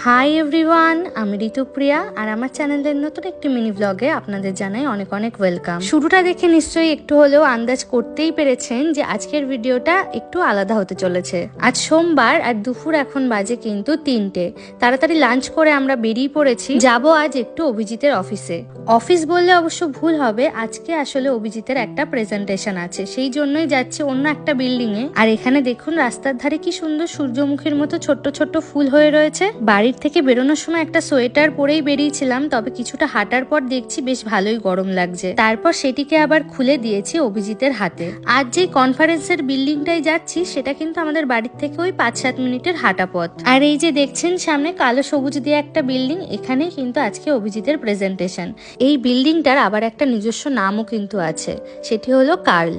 Hi everyone, আমি ঋতুপ্রিয়া আর আমার চ্যানেলের নতুন একটি মিনি ব্লগে আপনাদের জানাই অনেক অনেক ওয়েলকাম। শুরুটা দেখে নিশ্চয়ই একটু হলেও আন্দাজ করতেই পেরেছেন যে আজকের ভিডিওটা একটু আলাদা হতে চলেছে। আজ সোমবার আর দুপুর এখন বাজে কিন্তু 3টে। তাড়াতাড়ি লাঞ্চ করে আমরা বেরিয়ে পড়েছি, যাব আজ একটু অভিজিতের অফিসে। অফিস বললে অবশ্য ভুল হবে, আজকে আসলে অভিজিতের একটা প্রেজেন্টেশন আছে, সেই জন্যই যাচ্ছি অন্য একটা বিল্ডিং এ। আর এখানে দেখুন রাস্তার ধারে কি সুন্দর সূর্যমুখীর মতো ছোট্ট ছোট্ট ফুল হয়ে রয়েছে। বাড়ির থেকে বেরোনোর সময় একটা সোয়েটার পরেই বেরিয়েছিলাম, তবে কিছুটা হাঁটার পর দেখছি বেশ ভালোই গরম লাগছে। তারপর সেটিকে আবার খুলে দিয়েছি অভিজিতের হাতে। আজ যে কনফারেন্সের বিল্ডিংটাই যাচ্ছি সেটা কিন্তু আমাদের বাড়ির থেকে ওই 5-7 মিনিটের হাঁটা পথ। আর এই যে দেখছেন সামনে কালো সবুজ দিয়ে একটা বিল্ডিং, এখানেই কিন্তু আজকে অভিজিতের প্রেজেন্টেশন। এই বিল্ডিংটার আবার একটা নিজস্ব নামও কিন্তু আছে, সেটি হলো কার্ল।